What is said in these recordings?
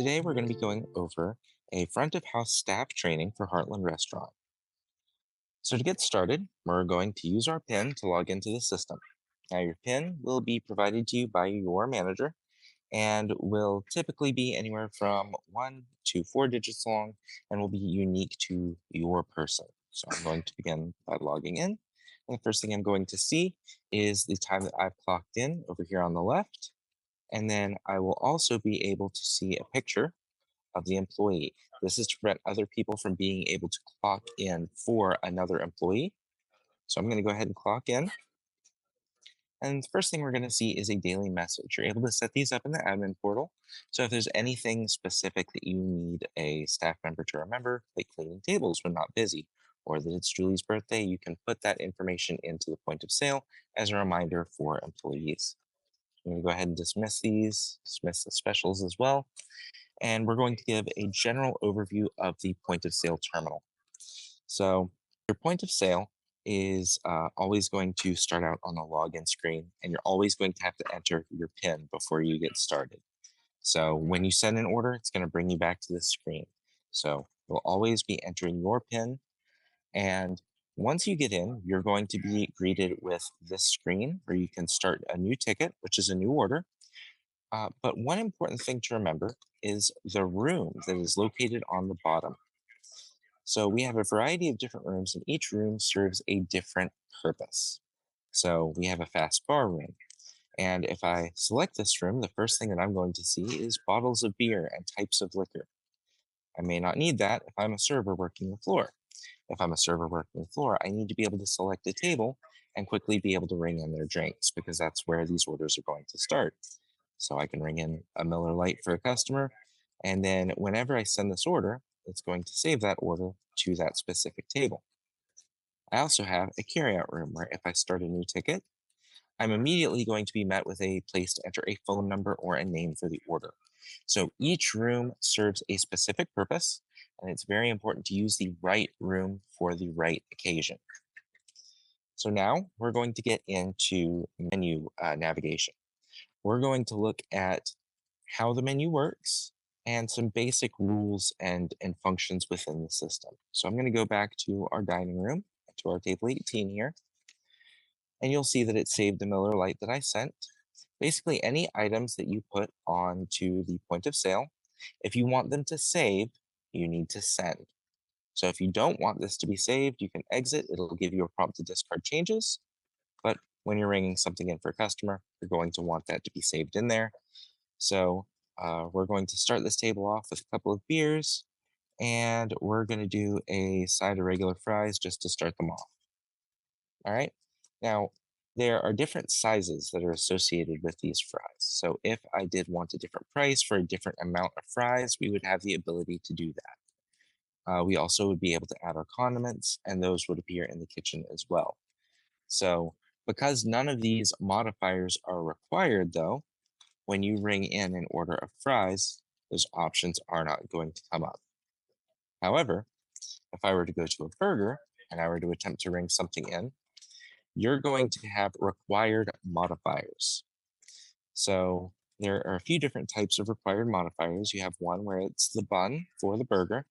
Today we're going to be going over a front of house staff training for Heartland Restaurant. So to get started, we're going to use our PIN to log into the system. Now your PIN will be provided to you by your manager and will typically be anywhere from 1 to 4 digits long and will be unique to your person. So I'm going to begin by logging in. And the first thing I'm going to see is the time that I've clocked in over here on the left. And then I will also be able to see a picture of the employee. This is to prevent other people from being able to clock in for another employee. So I'm going to go ahead and clock in. And the first thing we're going to see is a daily message. You're able to set these up in the admin portal. So if there's anything specific that you need a staff member to remember, like cleaning tables when not busy, or that it's Julie's birthday, you can put that information into the point of sale as a reminder for employees. I'm going to go ahead and dismiss these, dismiss the specials as well. And we're going to give a general overview of the point of sale terminal. So your point of sale is always going to start out on the login screen, and you're always going to have to enter your PIN before you get started. So when you send an order, it's going to bring you back to this screen. So you'll always be entering your PIN, and once you get in, you're going to be greeted with this screen where you can start a new ticket, which is a new order. But one important thing to remember is the room that is located on the bottom. So we have a variety of different rooms, and each room serves a different purpose. So we have a fast bar room. And if I select this room, the first thing that I'm going to see is bottles of beer and types of liquor. I may not need that if I'm a server working the floor. If I'm a server working the floor, I need to be able to select a table and quickly be able to ring in their drinks because that's where these orders are going to start. So I can ring in a Miller Lite for a customer. And then whenever I send this order, it's going to save that order to that specific table. I also have a carryout room where if I start a new ticket, I'm immediately going to be met with a place to enter a phone number or a name for the order. So each room serves a specific purpose, and it's very important to use the right room for the right occasion. So now we're going to get into menu navigation. We're going to look at how the menu works and some basic rules and functions within the system. So I'm going to go back to our dining room, to our table 18 here, and you'll see that it saved the Miller Lite that I sent. Basically, any items that you put onto the point of sale, if you want them to save, you need to send. So if you don't want this to be saved, you can exit. It'll give you a prompt to discard changes. But when you're ringing something in for a customer, you're going to want that to be saved in there. So we're going to start this table off with a couple of beers, and we're going to do a side of regular fries just to start them off. All right. Now, there are different sizes that are associated with these fries. So if I did want a different price for a different amount of fries, we would have the ability to do that. We also would be able to add our condiments, and those would appear in the kitchen as well. So because none of these modifiers are required, though, when you ring in an order of fries, those options are not going to come up. However, if I were to go to a burger and I were to attempt to ring something in, you're going to have required modifiers. So there are a few different types of required modifiers. You have one where it's the bun for the burger.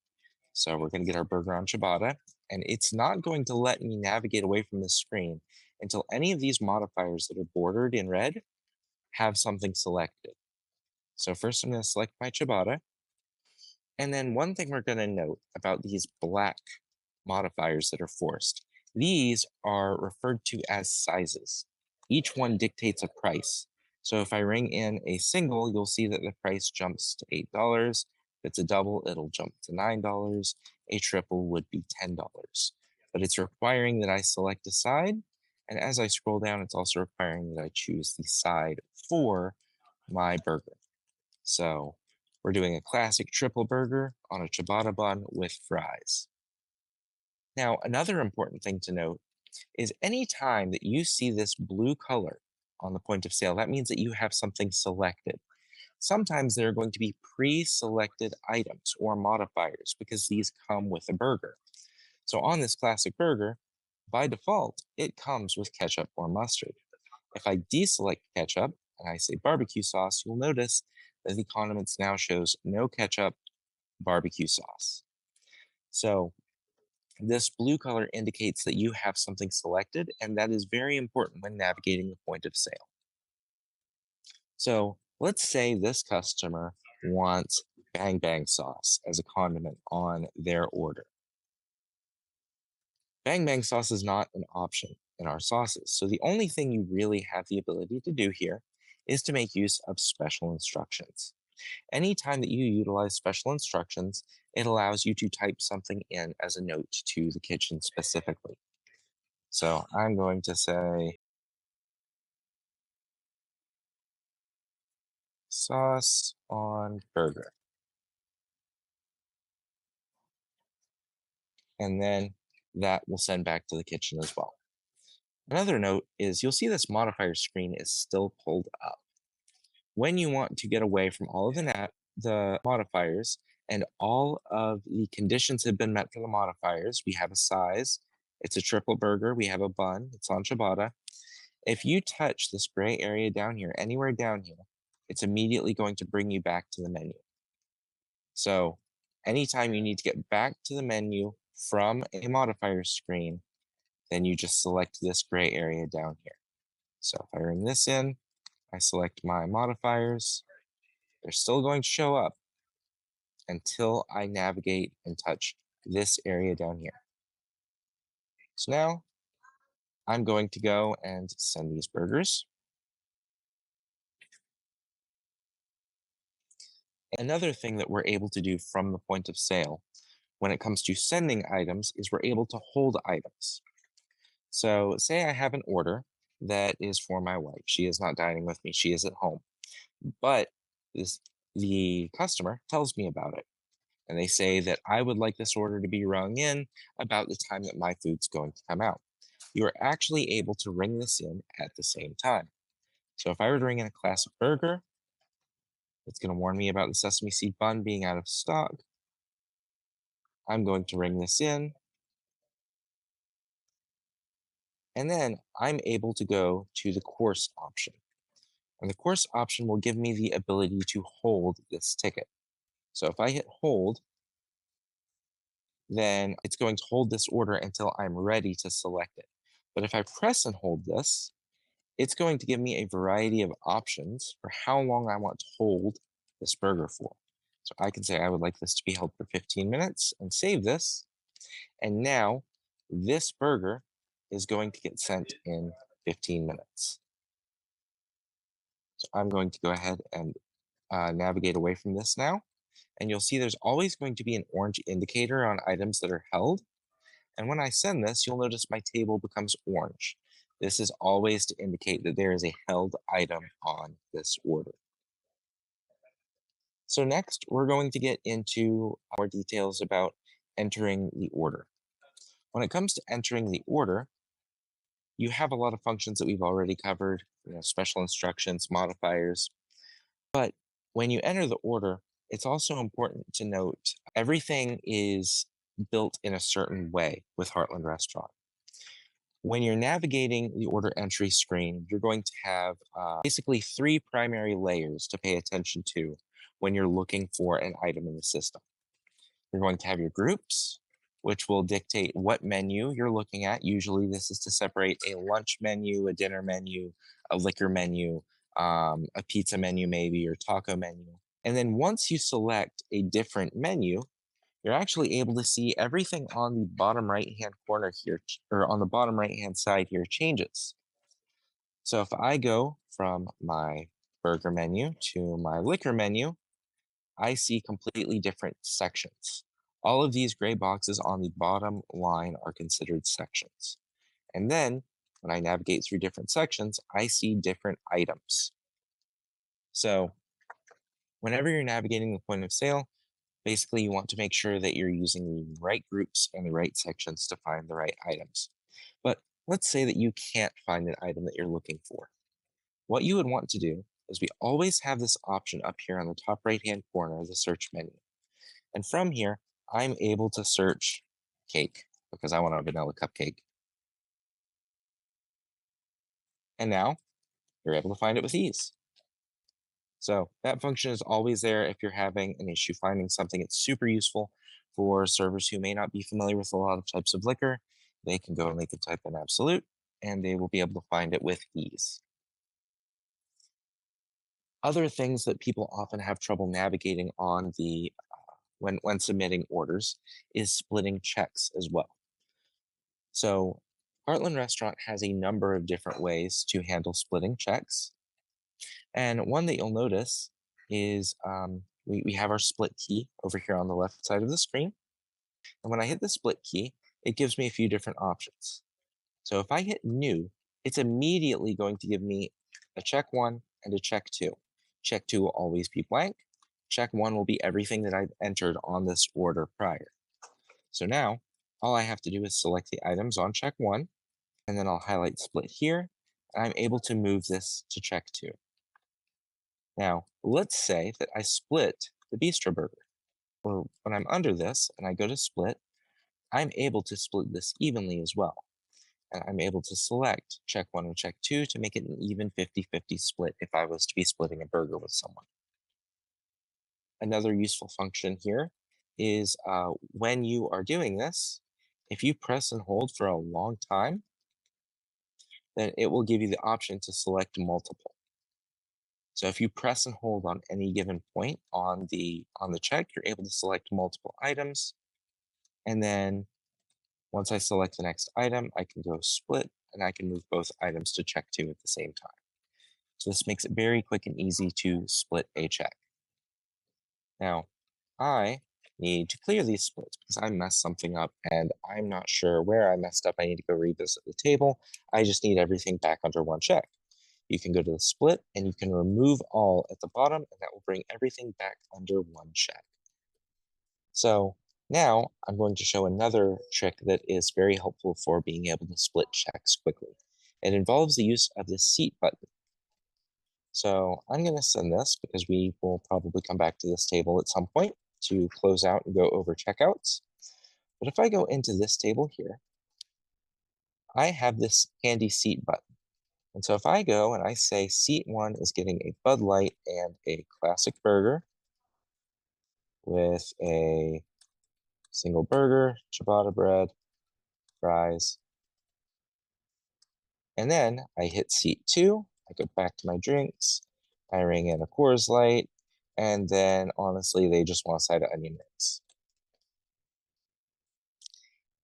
So we're going to get our burger on ciabatta, and it's not going to let me navigate away from the screen until any of these modifiers that are bordered in red have something selected. So first I'm going to select my ciabatta. And then one thing we're going to note about these black modifiers that are forced, these are referred to as sizes. Each one dictates a price. So if I ring in a single, you'll see that the price jumps to $8. If it's a double, it'll jump to $9. A triple would be $10. But it's requiring that I select a side. And as I scroll down, it's also requiring that I choose the side for my burger. So we're doing a classic triple burger on a ciabatta bun with fries. Now, another important thing to note is any time that you see this blue color on the point of sale, that means that you have something selected. Sometimes there are going to be pre-selected items or modifiers because these come with a burger. So on this classic burger, by default, it comes with ketchup or mustard. If I deselect ketchup and I say barbecue sauce, you'll notice that the condiments now shows no ketchup, barbecue sauce. So this blue color indicates that you have something selected, and that is very important when navigating the point of sale. So let's say this customer wants bang bang sauce as a condiment on their order. Bang bang sauce is not an option in our sauces. So the only thing you really have the ability to do here is to make use of special instructions. Anytime that you utilize special instructions, it allows you to type something in as a note to the kitchen specifically. So I'm going to say sauce on burger. And then that will send back to the kitchen as well. Another note is you'll see this modifier screen is still pulled up. When you want to get away from all of the modifiers and all of the conditions have been met for the modifiers, we have a size, it's a triple burger, we have a bun, it's on ciabatta. If you touch this gray area down here, anywhere down here, it's immediately going to bring you back to the menu. So anytime you need to get back to the menu from a modifier screen, then you just select this gray area down here. So if I ring this in, I select my modifiers, they're still going to show up until I navigate and touch this area down here. So now I'm going to go and send these burgers. Another thing that we're able to do from the point of sale when it comes to sending items is we're able to hold items. So say I have an order that is for my wife. She is not dining with me. She is at home. But the customer tells me about it. And they say that I would like this order to be rung in about the time that my food's going to come out. You are actually able to ring this in at the same time. So if I were to ring in a classic burger, it's going to warn me about the sesame seed bun being out of stock. I'm going to ring this in. And then I'm able to go to the course option. And the course option will give me the ability to hold this ticket. So if I hit hold, then it's going to hold this order until I'm ready to select it. But if I press and hold this, it's going to give me a variety of options for how long I want to hold this burger for. So I can say I would like this to be held for 15 minutes and save this. And now this burger is going to get sent in 15 minutes. So I'm going to go ahead and navigate away from this now. And you'll see there's always going to be an orange indicator on items that are held. And when I send this, you'll notice my table becomes orange. This is always to indicate that there is a held item on this order. So next, we're going to get into more details about entering the order. When it comes to entering the order, you have a lot of functions that we've already covered, special instructions, modifiers. But when you enter the order, it's also important to note everything is built in a certain way with Heartland Restaurant. When you're navigating the order entry screen, you're going to have basically three primary layers to pay attention to when you're looking for an item in the system. You're going to have your groups, which will dictate what menu you're looking at. Usually, this is to separate a lunch menu, a dinner menu, a liquor menu, a pizza menu, maybe, or taco menu. And then once you select a different menu, you're actually able to see everything on the bottom right hand corner here, or on the bottom right hand side here changes. So if I go from my burger menu to my liquor menu, I see completely different sections. All of these gray boxes on the bottom line are considered sections. And then when I navigate through different sections, I see different items. So whenever you're navigating the point of sale, basically, you want to make sure that you're using the right groups and the right sections to find the right items. But let's say that you can't find an item that you're looking for. What you would want to do is we always have this option up here on the top right-hand corner of the search menu. And from here, I'm able to search cake because I want a vanilla cupcake. And now you're able to find it with ease. So that function is always there if you're having an issue finding something. It's super useful for servers who may not be familiar with a lot of types of liquor. They can go and they can type in absolute and they will be able to find it with ease. Other things that people often have trouble navigating on the when submitting orders is splitting checks as well. So Heartland Restaurant has a number of different ways to handle splitting checks. And one that you'll notice is we have our split key over here on the left side of the screen. And when I hit the split key, it gives me a few different options. So if I hit new, it's immediately going to give me a check one and a check two. Check two will always be blank. Check one will be everything that I've entered on this order prior. So now all I have to do is select the items on check one, and then I'll highlight split here, and I'm able to move this to check two. Now, let's say that I split the bistro burger. Or when I'm under this and I go to split, I'm able to split this evenly as well. And I'm able to select check one and check two to make it an even 50-50 split if I was to be splitting a burger with someone. Another useful function here is when you are doing this, if you press and hold for a long time, then it will give you the option to select multiple. So if you press and hold on any given point on the check, you're able to select multiple items. And then once I select the next item, I can go split and I can move both items to check two at the same time. So this makes it very quick and easy to split a check. Now, I need to clear these splits because I messed something up and I'm not sure where I messed up. I need to go revisit the table. I just need everything back under one check. You can go to the split and you can remove all at the bottom, and that will bring everything back under one check. So now I'm going to show another trick that is very helpful for being able to split checks quickly. It involves the use of the seat button. So I'm going to send this because we will probably come back to this table at some point to close out and go over checkouts. But if I go into this table here, I have this handy seat button. And so if I go and I say seat one is getting a Bud Light and a classic burger with a single burger, ciabatta bread, fries, and then I hit seat two, I go back to my drinks, I ring in a Coors Light, and then honestly, they just want a side of onion rings.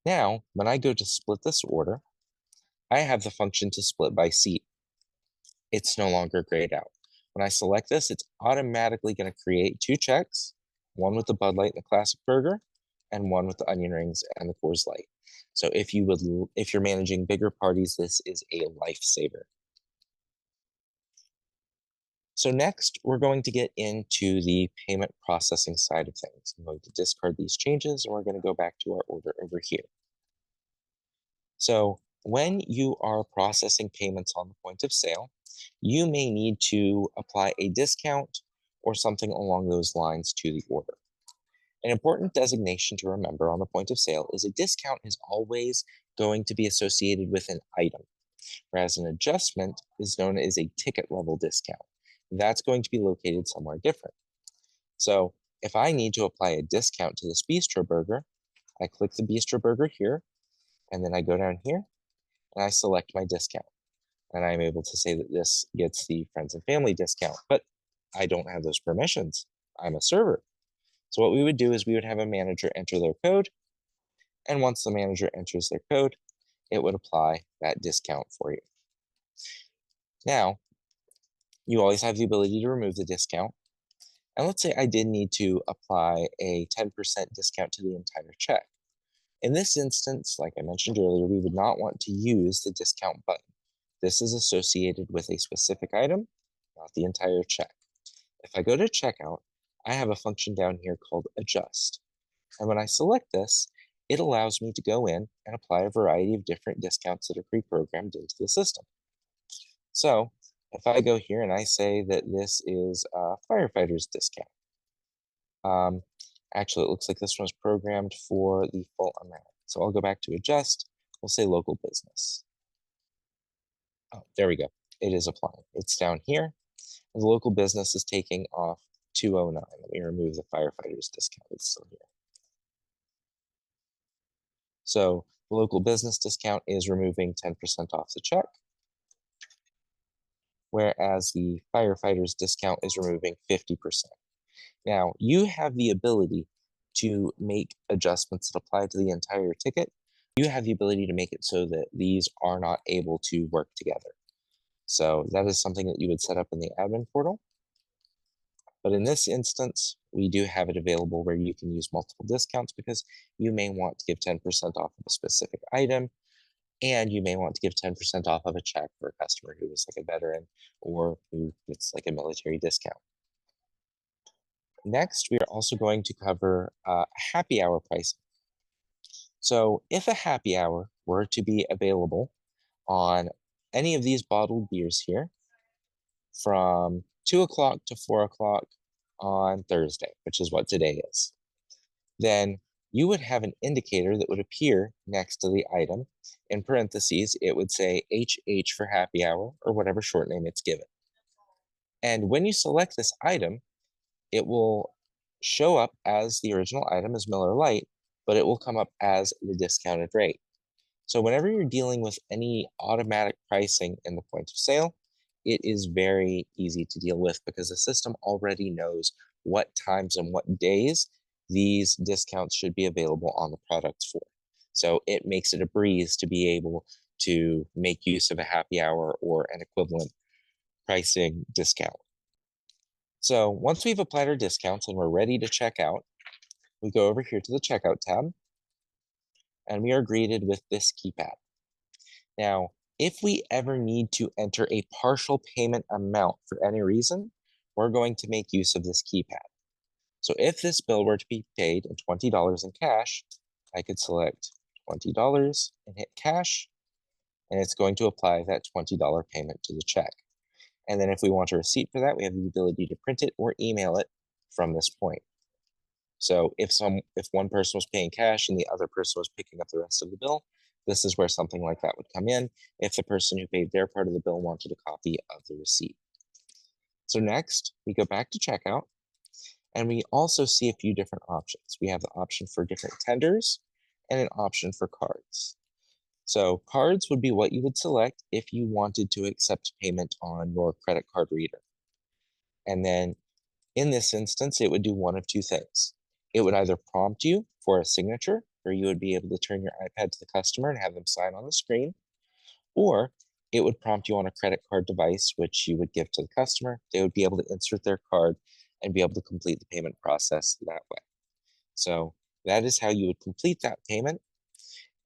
Now, when I go to split this order, I have the function to split by seat. It's no longer grayed out. When I select this, it's automatically going to create two checks, one with the Bud Light and the classic burger, and one with the onion rings and the Coors Light. So if you're managing bigger parties, this is a lifesaver. So next, we're going to get into the payment processing side of things. I'm going to discard these changes and we're going to go back to our order over here. So when you are processing payments on the point of sale, you may need to apply a discount or something along those lines to the order. An important designation to remember on the point of sale is a discount is always going to be associated with an item, whereas an adjustment is known as a ticket level discount. That's going to be located somewhere different. So if I need to apply a discount to this bistro burger, I click the bistro burger here, and then I go down here and I select my discount. And I'm able to say that this gets the friends and family discount, but I don't have those permissions. I'm a server. So what we would do is we would have a manager enter their code. And once the manager enters their code, it would apply that discount for you. Now, you always have the ability to remove the discount. And let's say I did need to apply a 10% discount to the entire check. In this instance, like I mentioned earlier, we would not want to use the discount button. This is associated with a specific item, not the entire check. If I go to checkout, I have a function down here called adjust. And when I select this, it allows me to go in and apply a variety of different discounts that are pre-programmed into the system. So if I go here and I say that this is a firefighter's discount, um, actually it looks like this one was programmed for the full amount. So I'll go back to adjust, we'll say local business. Oh, there we go. It is applying. It's down here. The local business is taking off 209. Let me remove the firefighter's discount. It's still here. So the local business discount is removing 10% off the check, whereas the firefighter's discount is removing 50%. Now, you have the ability to make adjustments that apply to the entire ticket. You have the ability to make it so that these are not able to work together. So that is something that you would set up in the admin portal. But in this instance, we do have it available where you can use multiple discounts because you may want to give 10% off of a specific item, and you may want to give 10% off of a check for a customer who is like a veteran or who gets like a military discount. Next, we are also going to cover happy hour pricing. So if a happy hour were to be available on any of these bottled beers here from 2 o'clock to 4 o'clock on Thursday, which is what today is, then you would have an indicator that would appear next to the item. In parentheses, it would say HH for happy hour or whatever short name it's given. And when you select this item, it will show up as the original item as Miller Lite, but it will come up as the discounted rate. So whenever you're dealing with any automatic pricing in the point of sale, it is very easy to deal with because the system already knows what times and what days these discounts should be available on the products for. So it makes it a breeze to be able to make use of a happy hour or an equivalent pricing discount. So once we've applied our discounts and we're ready to check out, we go over here to the checkout tab and we are greeted with this keypad. Now, if we ever need to enter a partial payment amount for any reason, we're going to make use of this keypad. So if this bill were to be paid in $20 in cash, I could select $20 and hit cash, and it's going to apply that $20 payment to the check. And then if we want a receipt for that, we have the ability to print it or email it from this point. So if one person was paying cash and the other person was picking up the rest of the bill, this is where something like that would come in if the person who paid their part of the bill wanted a copy of the receipt. So next, we go back to checkout, and we also see a few different options. We have the option for different tenders and an option for cards. So cards would be what you would select if you wanted to accept payment on your credit card reader. And then in this instance, it would do one of two things. It would either prompt you for a signature, where you would be able to turn your iPad to the customer and have them sign on the screen, or it would prompt you on a credit card device, which you would give to the customer. They would be able to insert their card and be able to complete the payment process that way. So that is how you would complete that payment.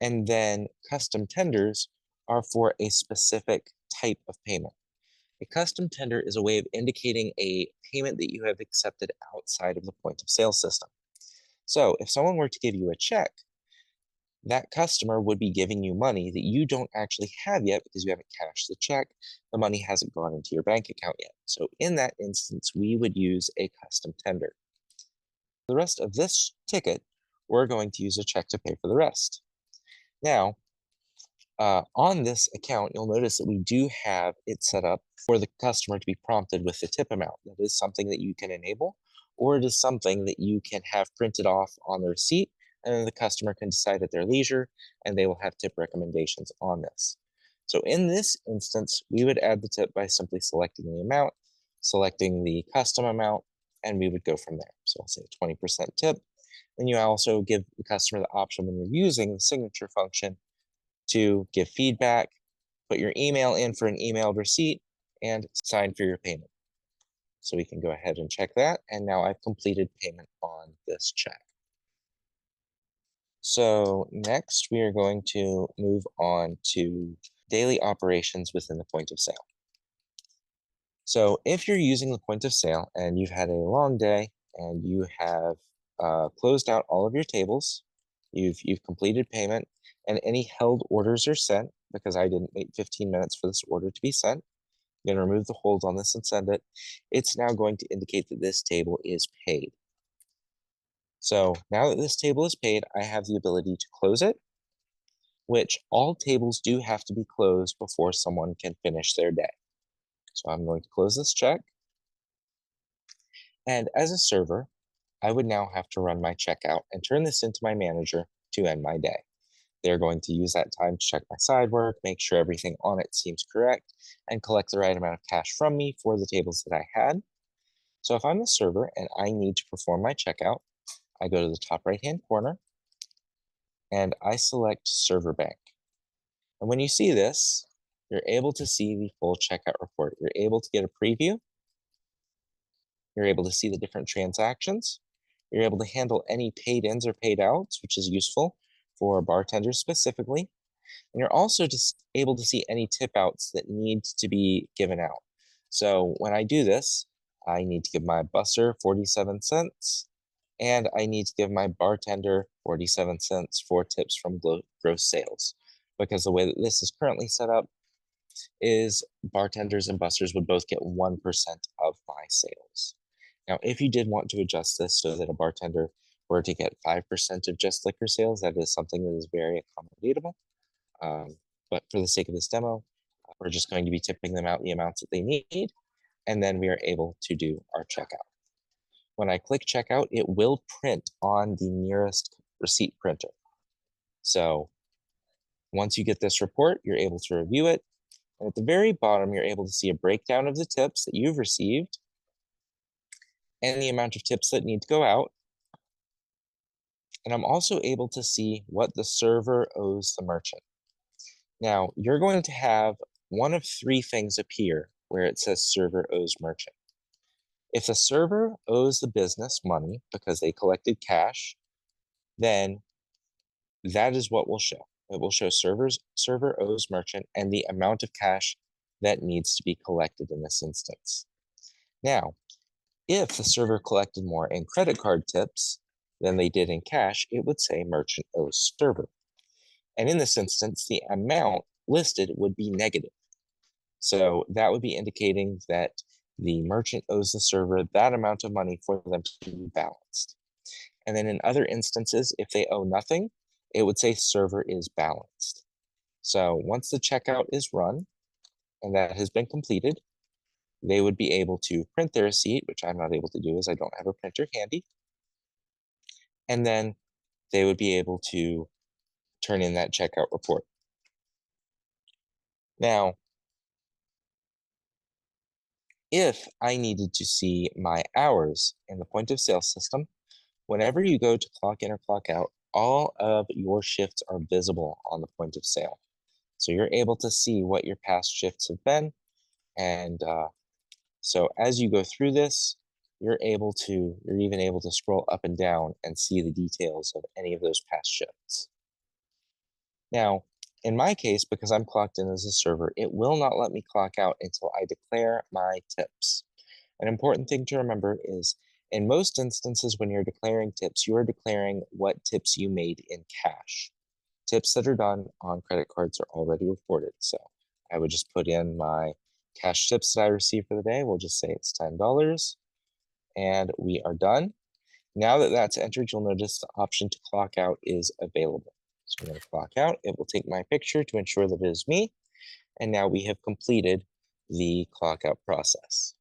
And then custom tenders are for a specific type of payment. A custom tender is a way of indicating a payment that you have accepted outside of the point of sale system. So if someone were to give you a check, that customer would be giving you money that you don't actually have yet because you haven't cashed the check. The money hasn't gone into your bank account yet. So in that instance, we would use a custom tender. The rest of this ticket, we're going to use a check to pay for the rest. Now, on this account, you'll notice that we do have it set up for the customer to be prompted with the tip amount. That is something that you can enable, or it is something that you can have printed off on the receipt, and then the customer can decide at their leisure, and they will have tip recommendations on this. So in this instance, we would add the tip by simply selecting the amount, selecting the custom amount, and we would go from there. So I'll say 20% tip. Then you also give the customer the option when you're using the signature function to give feedback, put your email in for an emailed receipt, and sign for your payment. So we can go ahead and check that. And now I've completed payment on this check. So next we are going to move on to daily operations within the point of sale. So if you're using the point of sale and you've had a long day and you have closed out all of your tables, you've completed payment, and any held orders are sent, because I didn't wait 15 minutes for this order to be sent. I'm going to remove the hold on this and send it. It's now going to indicate that this table is paid. So now that this table is paid, I have the ability to close it, which all tables do have to be closed before someone can finish their day. So I'm going to close this check. And as a server, I would now have to run my checkout and turn this into my manager to end my day. They're going to use that time to check my side work, make sure everything on it seems correct, and collect the right amount of cash from me for the tables that I had. So if I'm the server and I need to perform my checkout, I go to the top right-hand corner and I select Server Bank. And when you see this, you're able to see the full checkout report. You're able to get a preview. You're able to see the different transactions. You're able to handle any paid ins or paid outs, which is useful for bartenders specifically. And you're also just able to see any tip outs that need to be given out. So when I do this, I need to give my busser 47 cents, and I need to give my bartender 47 cents for tips from gross sales. Because the way that this is currently set up is bartenders and bussers would both get 1% of my sales. Now, if you did want to adjust this so that a bartender were to get 5% of just liquor sales, that is something that is very accommodatable. Um, but for the sake of this demo, we're just going to be tipping them out the amounts that they need, and then we are able to do our checkout. When I click checkout, it will print on the nearest receipt printer. So once you get this report, you're able to review it. And at the very bottom, you're able to see a breakdown of the tips that you've received and the amount of tips that need to go out. And I'm also able to see what the server owes the merchant. Now, you're going to have one of three things appear where it says server owes merchant. If the server owes the business money because they collected cash, then that is what will show. It will show server owes merchant and the amount of cash that needs to be collected in this instance. Now, if the server collected more in credit card tips than they did in cash, it would say merchant owes server. And in this instance, the amount listed would be negative. So that would be indicating that the merchant owes the server that amount of money for them to be balanced. And then in other instances, if they owe nothing, it would say server is balanced. So once the checkout is run and that has been completed, they would be able to print their receipt, which I'm not able to do as I don't have a printer handy. And then they would be able to turn in that checkout report. Now, if I needed to see my hours in the point of sale system, whenever you go to clock in or clock out, all of your shifts are visible on the point of sale. So you're able to see what your past shifts have been. And so as you go through this, you're even able to scroll up and down and see the details of any of those past shifts. Now, in my case, because I'm clocked in as a server, it will not let me clock out until I declare my tips. An important thing to remember is in most instances, when you're declaring tips, you are declaring what tips you made in cash. Tips that are done on credit cards are already reported. So I would just put in my cash tips that I received for the day. We'll just say it's $10 and we are done. Now that that's entered, you'll notice the option to clock out is available. So I'm going to clock out. It will take my picture to ensure that it is me. And now we have completed the clock out process.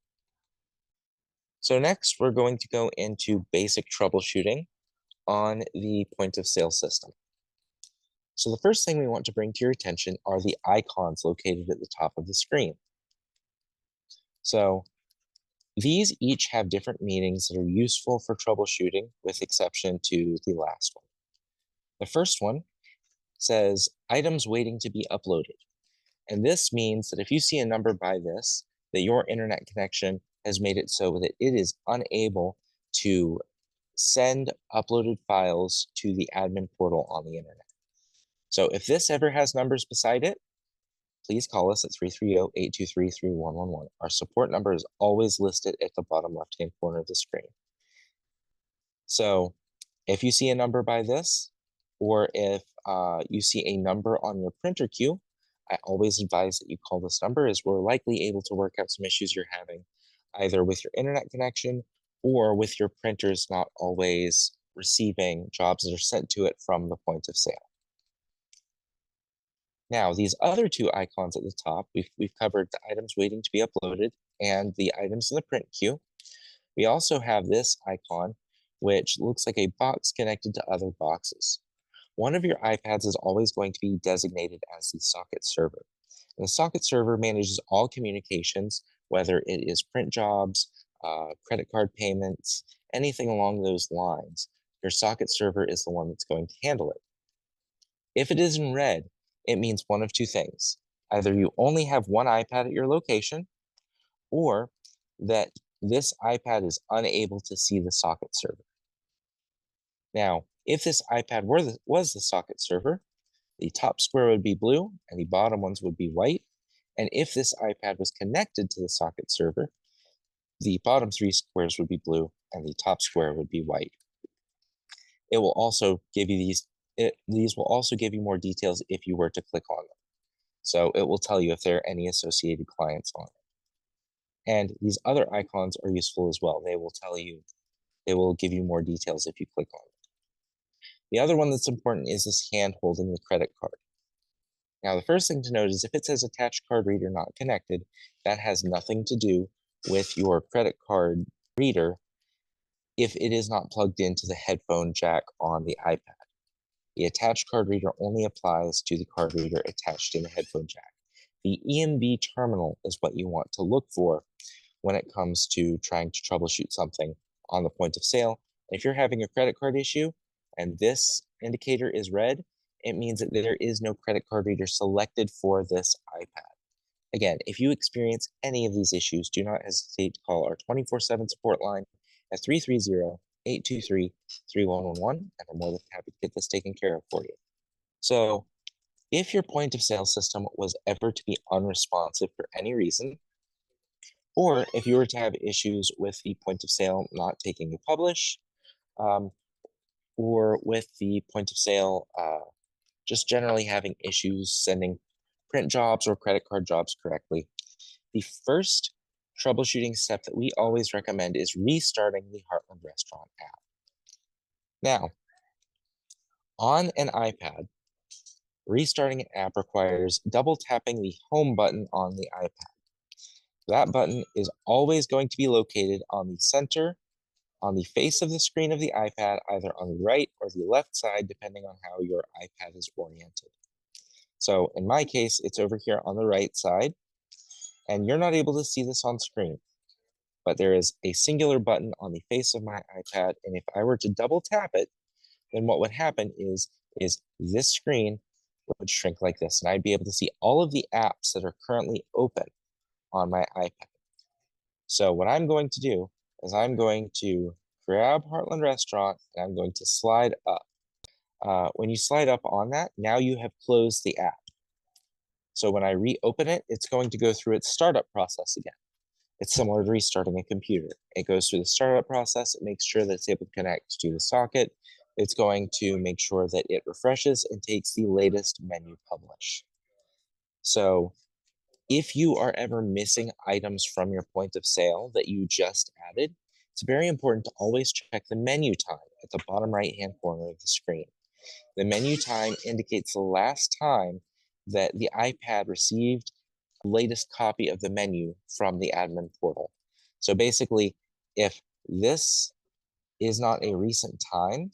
So next, we're going to go into basic troubleshooting on the point of sale system. So the first thing we want to bring to your attention are the icons located at the top of the screen. So these each have different meanings that are useful for troubleshooting, with exception to the last one. The first one says items waiting to be uploaded. And this means that if you see a number by this, that your internet connection has made it so that it is unable to send uploaded files to the admin portal on the internet. So if this ever has numbers beside it, please call us at 330-823-3111. Our support number is always listed at the bottom left-hand corner of the screen. So if you see a number by this, or if you see a number on your printer queue, I always advise that you call this number, as we're likely able to work out some issues you're having either with your internet connection or with your printers not always receiving jobs that are sent to it from the point of sale. Now, these other two icons at the top, we've covered the items waiting to be uploaded and the items in the print queue. We also have this icon, which looks like a box connected to other boxes. One of your iPads is always going to be designated as the socket server. And the socket server manages all communications, whether it is print jobs, credit card payments, anything along those lines. Your socket server is the one that's going to handle it. If it is in red, it means one of two things. Either you only have one iPad at your location, or that this iPad is unable to see the socket server. Now, if this iPad was the socket server, the top square would be blue and the bottom ones would be white. And if this iPad was connected to the socket server, the bottom three squares would be blue and the top square would be white. It will also give you these will also give you more details if you were to click on them. So it will tell you if there are any associated clients on it. And these other icons are useful as well. They will give you more details if you click on them. The other one that's important is this hand holding the credit card. Now, the first thing to note is if it says attached card reader not connected, that has nothing to do with your credit card reader if it is not plugged into the headphone jack on the iPad. The attached card reader only applies to the card reader attached in the headphone jack. The EMB terminal is what you want to look for when it comes to trying to troubleshoot something on the point of sale. If you're having a credit card issue and this indicator is red, it means that there is no credit card reader selected for this iPad. Again, if you experience any of these issues, do not hesitate to call our 24/7 support line at 330-823-3111, and I'm more than happy to get this taken care of for you. So, if your point of sale system was ever to be unresponsive for any reason, or if you were to have issues with the point of sale not taking a publish, um, or with the point of sale just generally having issues sending print jobs or credit card jobs correctly, the first troubleshooting step that we always recommend is restarting the Heartland Restaurant app. Now, on an iPad, restarting an app requires double tapping the home button on the iPad. That button is always going to be located on the center, on the face of the screen of the iPad, either on the right or the left side, depending on how your iPad is oriented. So in my case, it's over here on the right side, and you're not able to see this on screen, but there is a singular button on the face of my iPad, and if I were to double tap it, then what would happen is this screen would shrink like this, and I'd be able to see all of the apps that are currently open on my iPad. So what I'm going to do is I'm going to grab Heartland Restaurant and I'm going to slide up. When you slide up on that, now you have closed the app. So when I reopen it, it's going to go through its startup process again. It's similar to restarting a computer. It goes through the startup process, it makes sure that it's able to connect to the socket. It's going to make sure that it refreshes and takes the latest menu publish. So if you are ever missing items from your point of sale that you just added, it's very important to always check the menu time at the bottom right-hand corner of the screen. The menu time indicates the last time that the iPad received the latest copy of the menu from the admin portal. So basically, if this is not a recent time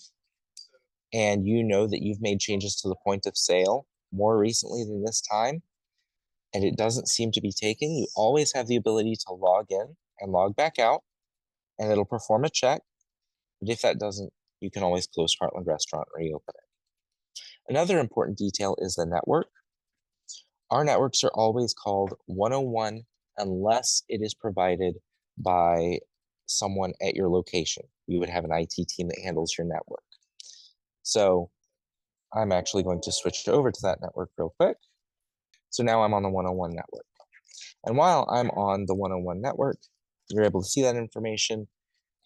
and you know that you've made changes to the point of sale more recently than this time, and it doesn't seem to be taking, you always have the ability to log in and log back out, and it'll perform a check. But if that doesn't, you can always close Heartland Restaurant and reopen it. Another important detail is the network. Our networks are always called 101 unless it is provided by someone at your location. You would have an IT team that handles your network. So I'm actually going to switch over to that network real quick. So now I'm on the 101 network. And while I'm on the 101 network, you're able to see that information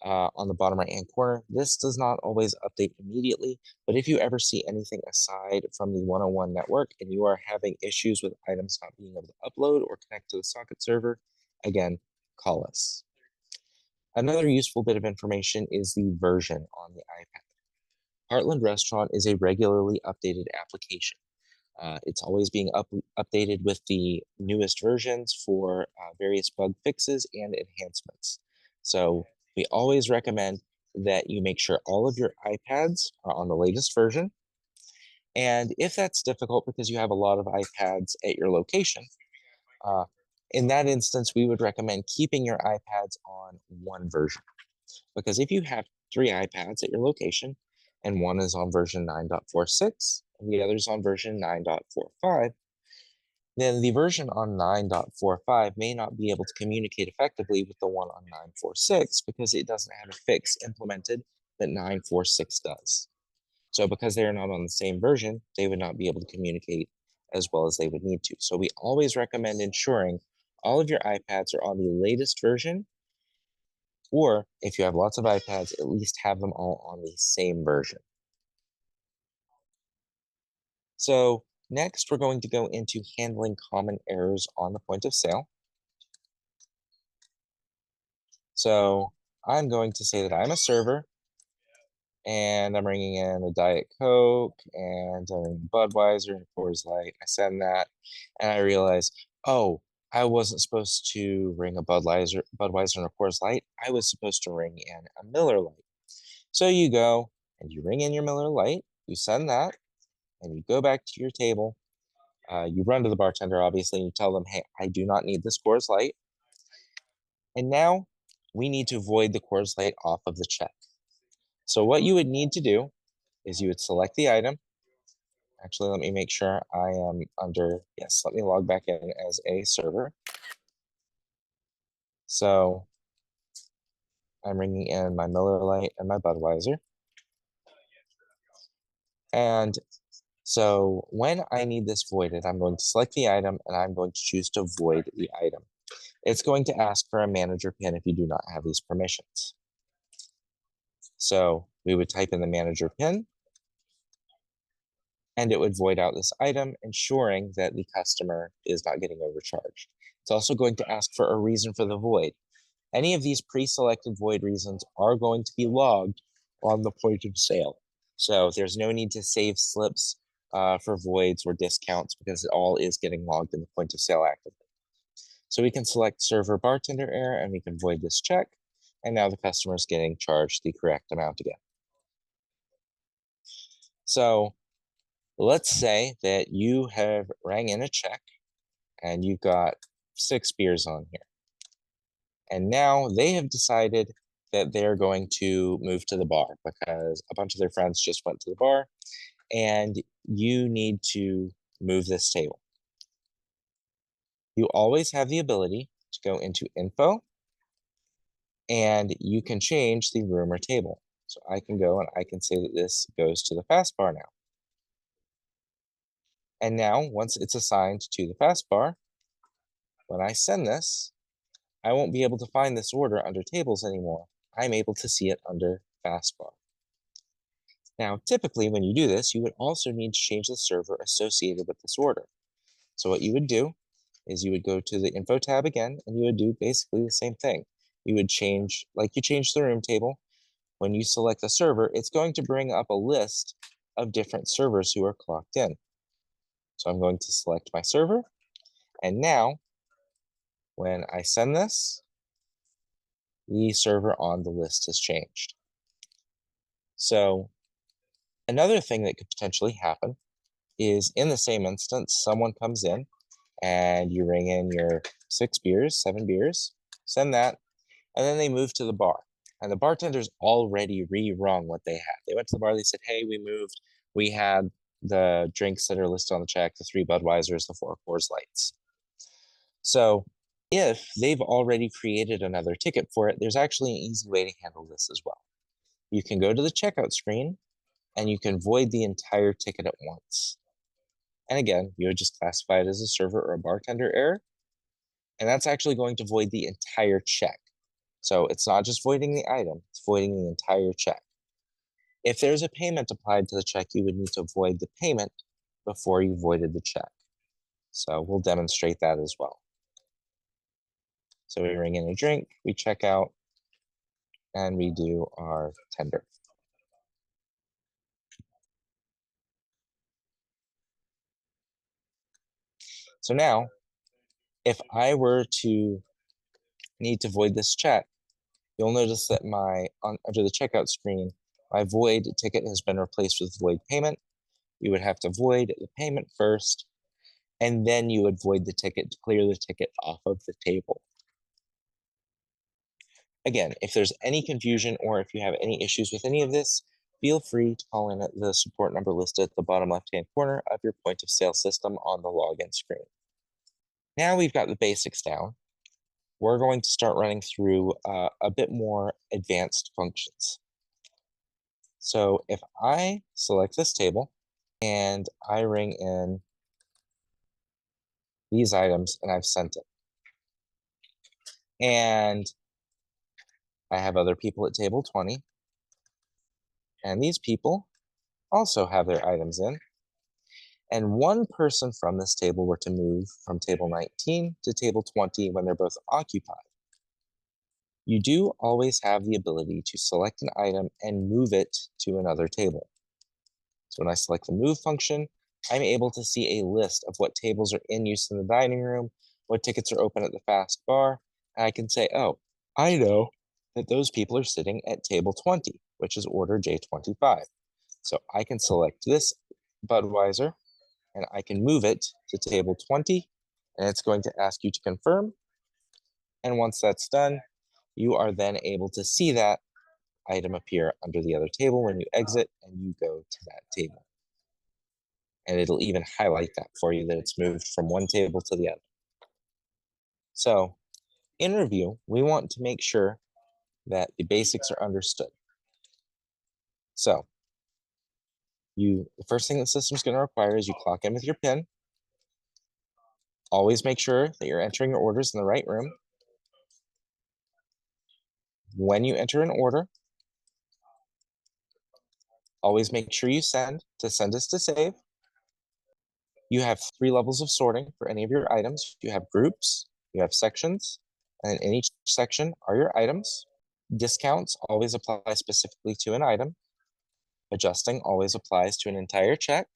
on the bottom right-hand corner. This does not always update immediately, but if you ever see anything aside from the 101 network and you are having issues with items not being able to upload or connect to the socket server, again, call us. Another useful bit of information is the version on the iPad. Heartland Restaurant is a regularly updated application. It's always being updated with the newest versions for various bug fixes and enhancements. So We always recommend that you make sure all of your iPads are on the latest version. And if that's difficult because you have a lot of iPads at your location, uh, in that instance, we would recommend keeping your iPads on one version. Because if you have three iPads at your location and one is on version 9.46 and the other is on version 9.45, then the version on 9.45 may not be able to communicate effectively with the one on 9.46 because it doesn't have a fix implemented that 9.46 does. So because they're not on the same version, they would not be able to communicate as well as they would need to. So we always recommend ensuring all of your iPads are on the latest version, or if you have lots of iPads, at least have them all on the same version. So next, we're going to go into handling common errors on the point of sale. So I'm going to say that I'm a server and I'm bringing in a Diet Coke and I'm bringing Budweiser and Coors Light. I send that and I realize, oh, I wasn't supposed to ring a Budweiser and a Coors Light. I was supposed to ring in a Miller Lite. So you go and you ring in your Miller Lite, you send that, and you go back to your table. You run to the bartender, obviously, and you tell them, hey, I do not need this Coors Light. And now we need to void the Coors Light off of the check. So what you would need to do is you would select the item. Actually, let me make sure I am under, yes, let me log back in as a server. So I'm bringing in my Miller Lite and my Budweiser. And so when I need this voided, I'm going to select the item and I'm going to choose to void the item. It's going to ask for a manager pin if you do not have these permissions. So we would type in the manager pin and it would void out this item, ensuring that the customer is not getting overcharged. It's also going to ask for a reason for the void. Any of these pre-selected void reasons are going to be logged on the point of sale. So there's no need to save slips for voids or discounts because it all is getting logged in the point of sale actively. So we can select server bartender error and we can void this check. And now the customer is getting charged the correct amount again. So let's say that you have rang in a check and you've got 6 beers on here. And now they have decided that they're going to move to the bar because a bunch of their friends just went to the bar and you need to move this table. You always have the ability to go into info and you can change the room or table. So I can go and I can say that this goes to the fast bar now. And now once it's assigned to the fast bar, when I send this, I won't be able to find this order under tables anymore. I'm able to see it under fast bar. Now, typically when you do this, you would also need to change the server associated with this order. So what you would do is you would go to the info tab again, and you would do basically the same thing. You would change, like you changed the room table. When you select a server, it's going to bring up a list of different servers who are clocked in. So I'm going to select my server. And now, when I send this, the server on the list has changed. So another thing that could potentially happen is in the same instance, someone comes in and you ring in your 6 beers, 7 beers, send that, and then they move to the bar. And the bartender's already re-rung what they had. They went to the bar, they said, hey, we moved. We had the drinks that are listed on the check, the 3 Budweisers, the 4 Coors Lights. So if they've already created another ticket for it, there's actually an easy way to handle this as well. You can go to the checkout screen and you can void the entire ticket at once. And again, you would just classify it as a server or a bartender error. And that's actually going to void the entire check. So it's not just voiding the item, it's voiding the entire check. If there's a payment applied to the check, you would need to void the payment before you voided the check. So we'll demonstrate that as well. So we ring in a drink, we check out, and we do our tender. So now, if I were to need to void this check, you'll notice that under the checkout screen, my void ticket has been replaced with void payment. You would have to void the payment first, and then you would void the ticket to clear the ticket off of the table. Again, if there's any confusion or if you have any issues with any of this, feel free to call in at the support number listed at the bottom left-hand corner of your point of sale system on the login screen. Now we've got the basics down. We're going to start running through a bit more advanced functions. So if I select this table and I ring in these items and I've sent it, and I have other people at table 20, and these people also have their items in, and one person from this table were to move from table 19 to table 20 when they're both occupied, you do always have the ability to select an item and move it to another table. So when I select the move function, I'm able to see a list of what tables are in use in the dining room, what tickets are open at the fast bar, and I can say, oh, I know that those people are sitting at table 20, which is order J25. So I can select this Budweiser and I can move it to table 20, and it's going to ask you to confirm. And once that's done, you are then able to see that item appear under the other table when you exit and you go to that table. And it'll even highlight that for you that it's moved from one table to the other. So in review, we want to make sure that the basics are understood. So the first thing the system's going to require is you clock in with your PIN. Always make sure that you're entering your orders in the right room. When you enter an order, always make sure you send. To send is to save. You have 3 levels of sorting for any of your items. You have groups, you have sections, and in each section are your items. Discounts always apply specifically to an item. Adjusting always applies to an entire check.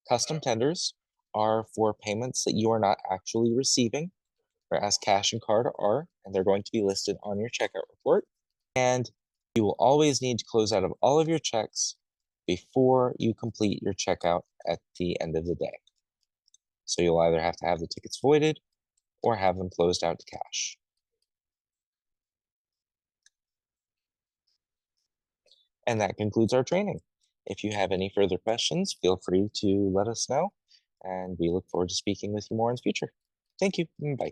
Custom tenders are for payments that you are not actually receiving, whereas cash and card are, and they're going to be listed on your checkout report. And you will always need to close out of all of your checks before you complete your checkout at the end of the day. So you'll either have to have the tickets voided or have them closed out to cash. And that concludes our training. If you have any further questions, feel free to let us know, and we look forward to speaking with you more in the future. Thank you. Bye.